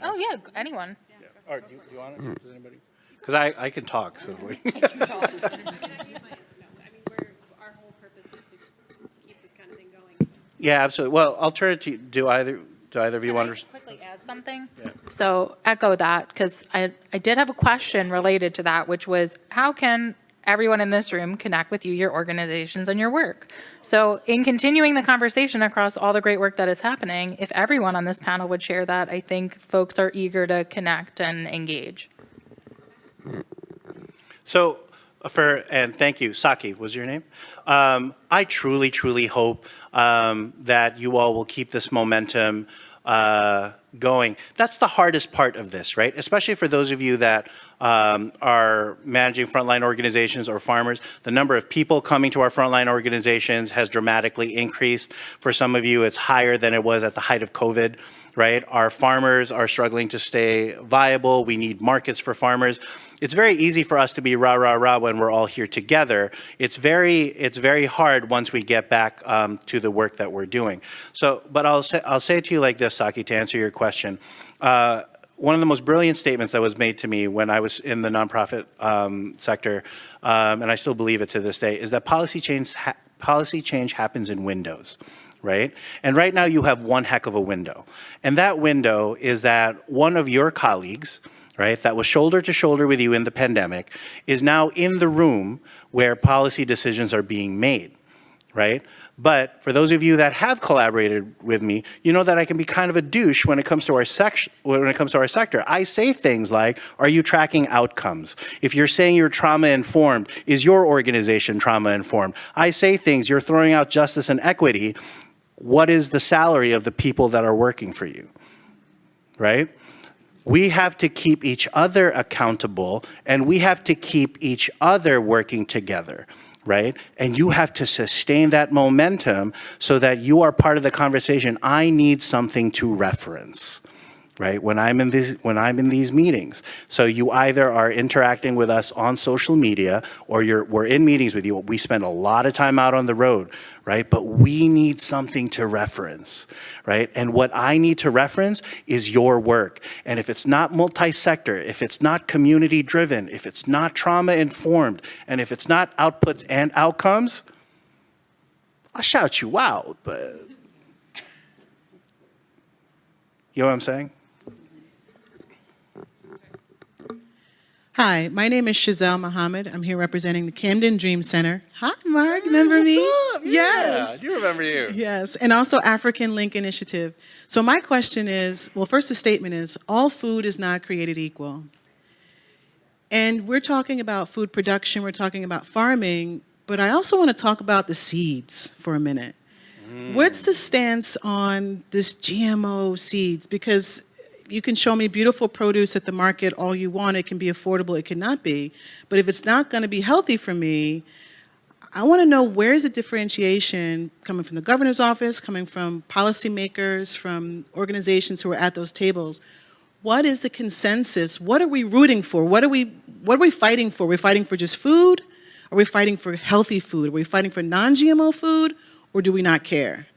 Oh, yeah, anyone. Yeah. Or do you want to? Does anybody? Because I can talk. So. Our whole purpose is to keep this kind of thing going. Yeah, absolutely. Well, I'll turn it to you. Do either of you want to? Quickly add something? Yeah. So echo that, because I did have a question related to that, which was how can everyone in this room connect with you, your organizations, and your work? So in continuing the conversation across all the great work that is happening, if everyone on this panel would share that, I think folks are eager to connect and engage. So, and thank you, Saki was your name. I truly, truly hope that you all will keep this momentum going. That's the hardest part of this, right? Especially for those of you that are managing frontline organizations or farmers. The number of people coming to our frontline organizations has dramatically increased. For some of you, it's higher than it was at the height of COVID, right? Our farmers are struggling to stay viable. We need markets for farmers. It's very easy for us to be rah, rah, rah when we're all here together. It's very hard once we get back to the work that we're doing. So, but I'll say it to you like this, Saki, to answer your question. One of the most brilliant statements that was made to me when I was in the nonprofit sector, and I still believe it to this day, is that policy change happens in windows. Right? And right now you have one heck of a window. And that window is that one of your colleagues, right, that was shoulder to shoulder with you in the pandemic, is now in the room where policy decisions are being made, right? But for those of you that have collaborated with me, you know that I can be kind of a douche when it comes to our sector. I say things like, are you tracking outcomes? If you're saying you're trauma informed, is your organization trauma informed? I say things, you're throwing out justice and equity. What is the salary of the people that are working for you, right? We have to keep each other accountable, and we have to keep each other working together, right? And you have to sustain that momentum so that you are part of the conversation. I need something to reference, right? When I'm in these meetings. So you either are interacting with us on social media or we're in meetings with you. We spend a lot of time out on the road, right? But we need something to reference, right? And what I need to reference is your work. And if it's not multi-sector, if it's not community driven, if it's not trauma informed, and if it's not outputs and outcomes, I'll shout you out, but you know what I'm saying? Hi, my name is Shazelle Muhammad. I'm here representing the Camden Dream Center. Hi, Mark. Remember me? What's up? Yes. Yeah, remember you. Yes, and also African Link Initiative. So my question is, well, first the statement is, all food is not created equal. And we're talking about food production, we're talking about farming, but I also want to talk about the seeds for a minute. What's the stance on this GMO seeds? Because you can show me beautiful produce at the market all you want, it can be affordable, it cannot be, but if it's not going to be healthy for me, I want to know where's the differentiation coming from the governor's office, coming from policymakers, from organizations who are at those tables. What is the consensus? What are we rooting for? What are we fighting for? Are we fighting for just food? Are we fighting for healthy food? Are we fighting for non-GMO food? Or do we not care?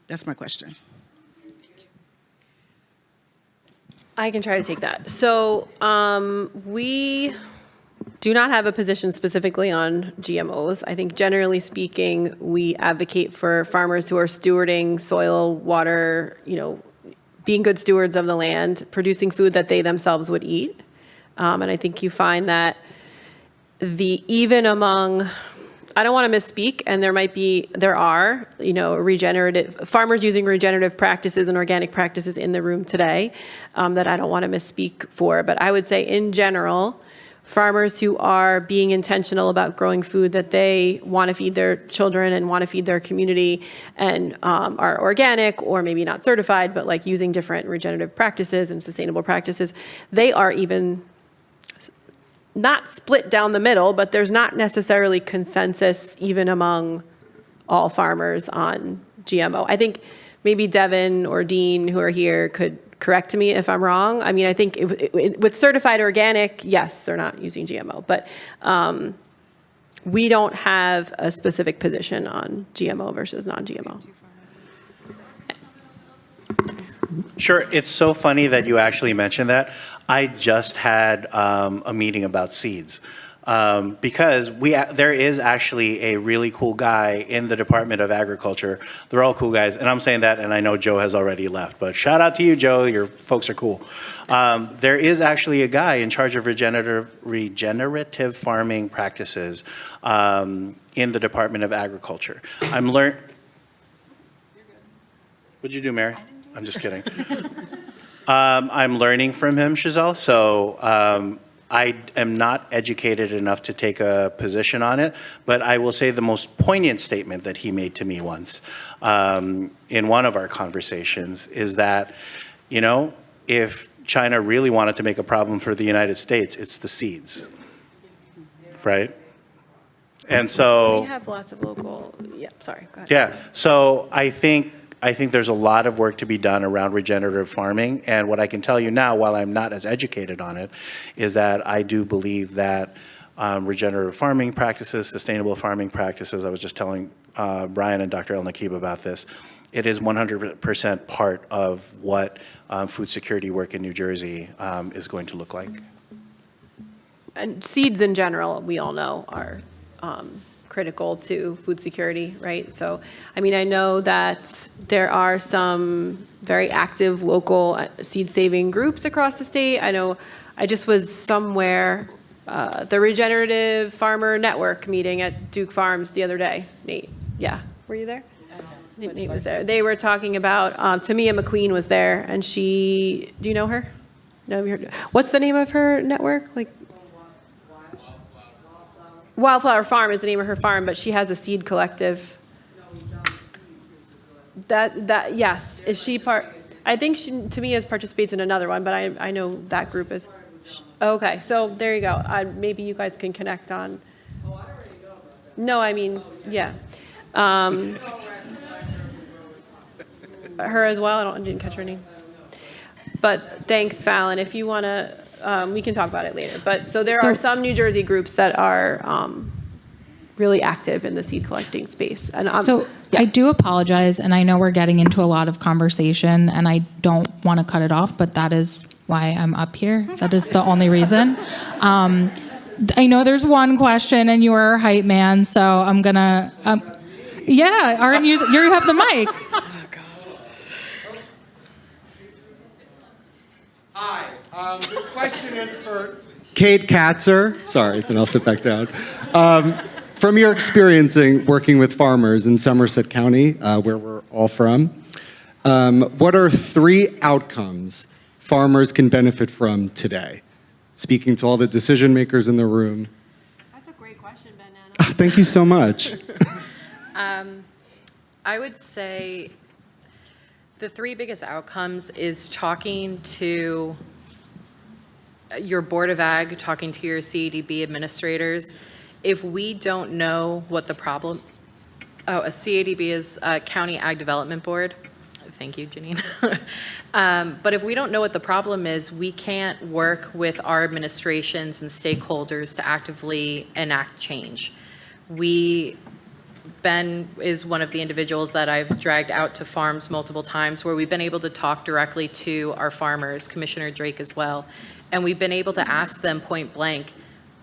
That's my question. I can try to take that. So we do not have a position specifically on GMOs. I think generally speaking, we advocate for farmers who are stewarding soil, water, being good stewards of the land, producing food that they themselves would eat. And I think you find that even among, I don't want to misspeak, and there are regenerative farmers using regenerative practices and organic practices in the room today that I don't want to misspeak for. But I would say in general, farmers who are being intentional about growing food that they want to feed their children and want to feed their community and are organic or maybe not certified, but like using different regenerative practices and sustainable practices, they are even not split down the middle, but there's not necessarily consensus even among all farmers on GMO. I think maybe Devin or Dean, who are here, could correct me if I'm wrong. I mean, I think with certified organic, yes, they're not using GMO, but we don't have a specific position on GMO versus non-GMO. Sure. It's so funny that you actually mentioned that. I just had a meeting about seeds because there is actually a really cool guy in the Department of Agriculture. They're all cool guys, and I'm saying that, and I know Joe has already left, but shout out to you, Joe. Your folks are cool. There is actually a guy in charge of regenerative farming practices in the Department of Agriculture. What'd you do, Mary? I'm just kidding. I'm learning from him, Chazelle, so I am not educated enough to take a position on it, but I will say the most poignant statement that he made to me once in one of our conversations is that, if China really wanted to make a problem for the United States, it's the seeds, right? And so... We have lots of local, sorry, go ahead. Yeah, so I think there's a lot of work to be done around regenerative farming. And what I can tell you now, while I'm not as educated on it, is that I do believe that regenerative farming practices, sustainable farming practices, I was just telling Brian and Dr. El Nakib about this, it is 100% part of what food security work in New Jersey is going to look like. And seeds in general, we all know, are critical to food security, right? So, I mean, I know that there are some very active local seed saving groups across the state. I know I just was somewhere, the Regenerative Farmer Network meeting at Duke Farms the other day. Nate, yeah, were you there? Nate was there. They were talking about, Tamia McQueen was there, and do you know her? No, have you heard? What's the name of her network? Wildflower Farm is the name of her farm, but she has a seed collective. Yes, is she part? I think Tamia participates in another one, but I know that group is. Okay, so there you go. Maybe you guys can connect on. Oh, I already know. No, I mean, yeah. Her as well. I didn't catch her name. But thanks, Fallon. If you want to. We can talk about it later. But so there are some New Jersey groups that are really active in the seed collecting space. And I do apologize, and I know we're getting into a lot of conversation, and I don't want to cut it off, but that is why I'm up here. That is the only reason. I know there's one question, and you are a hype man, so I'm gonna. Yeah, aren't you? You have the mic. Hi. This question is for Kate Katzer. Sorry, then I'll sit back down. from your experience working with farmers in Somerset County, where we're all from, what are 3 outcomes farmers can benefit from today? Speaking to all the decision makers in the room. That's a great question, Banana. Thank you so much. I would say the 3 biggest outcomes is talking to your Board of Ag, talking to your CADB administrators. If we don't know what the problem, a CADB is a County Ag Development Board. Thank you, Jeanine. But if we don't know what the problem is, we can't work with our administrations and stakeholders to actively enact change. Ben is one of the individuals that I've dragged out to farms multiple times where we've been able to talk directly to our farmers, Commissioner Drake as well, and we've been able to ask them point blank,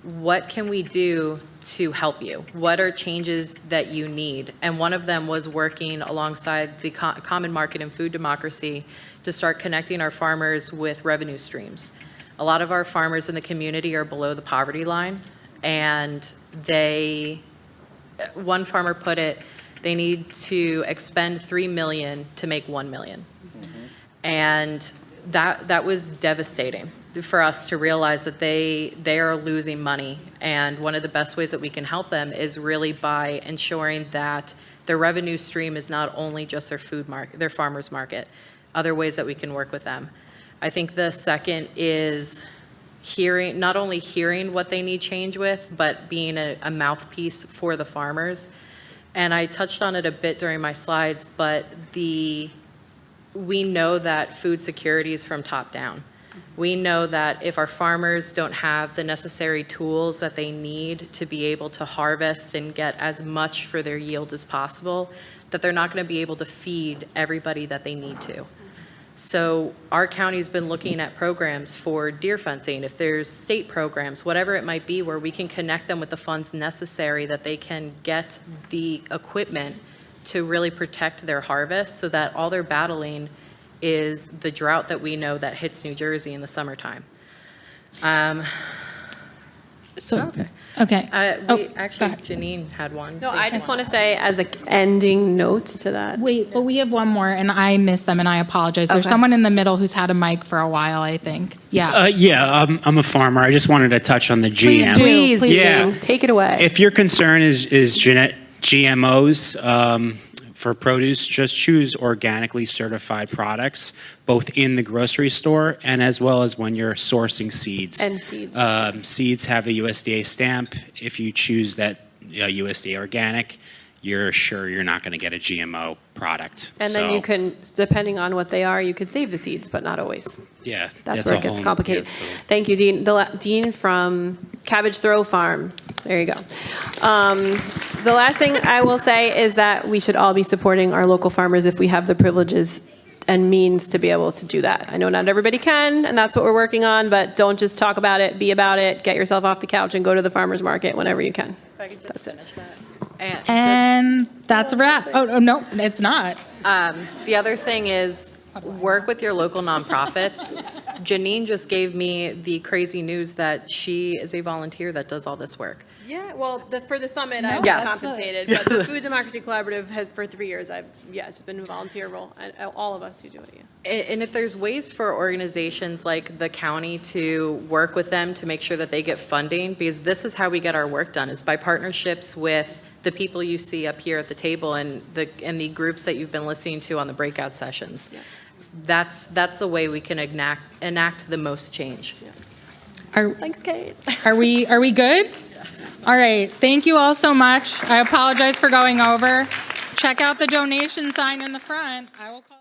what can we do to help you? What are changes that you need? And one of them was working alongside the Common Market and Food Democracy to start connecting our farmers with revenue streams. A lot of our farmers in the community are below the poverty line, and one farmer put it, they need to expend $3 million to make $1 million. And that was devastating for us to realize that they are losing money. And one of the best ways that we can help them is really by ensuring that their revenue stream is not only just their food market, their farmers market, other ways that we can work with them. I think the second is not only hearing what they need change with, but being a mouthpiece for the farmers. And I touched on it a bit during my slides, but we know that food security is from top down. We know that if our farmers don't have the necessary tools that they need to be able to harvest and get as much for their yield as possible, that they're not going to be able to feed everybody that they need to. So our county's been looking at programs for deer fencing, if there's state programs, whatever it might be, where we can connect them with the funds necessary that they can get the equipment to really protect their harvest so that all they're battling is the drought that we know that hits New Jersey in the summertime. Okay. Actually, Jeanine had one. No, I just want to say as an ending note to that. Wait, but we have one more, and I missed them, and I apologize. There's Okay. someone in the middle who's had a mic for a while, I think. Yeah. I'm a farmer. I just wanted to touch on the Please GM. do. Please, Yeah. Jeanine, take it away. If your concern is GMOs for produce, just choose organically certified products, both in the grocery store and as well as when you're sourcing seeds. And seeds. Seeds have a USDA stamp. If you choose that USDA organic, you're sure you're not going to get a GMO product. And then you can, depending on what they are, you could save the seeds, but not always. Yeah, That's where a it gets whole- complicated. yeah, totally. Thank you, Dean. Dean from Cabbage Throw Farm. There you go. The last thing I will say is that we should all be supporting our local farmers if we have the privileges and means to be able to do that. I know not everybody can, and that's what we're working on, but don't just talk about it, be about it, get yourself off the couch and go to the farmer's market whenever you can. If I could just That's it. finish that. And that's a wrap. Oh, no, it's not. The other thing is work with your local nonprofits. Jeanine just gave me the crazy news that she is a volunteer that does all this work. Yeah, well, for the summit, I was Yes. compensated, but the Food Democracy Collaborative has, for 3 years, it's been a volunteer role, and all of us who do it, yeah. And if there's ways for organizations like the county to work with them to make sure that they get funding, because this is how we get our work done, is by partnerships with the people you see up here at the table and the groups that you've been listening to on the breakout sessions. Yeah. That's a way we can enact the most change. Thanks, Kate. Are we good? All right. Thank you all so much. I apologize for going over. Check out the donation sign in the front. I will call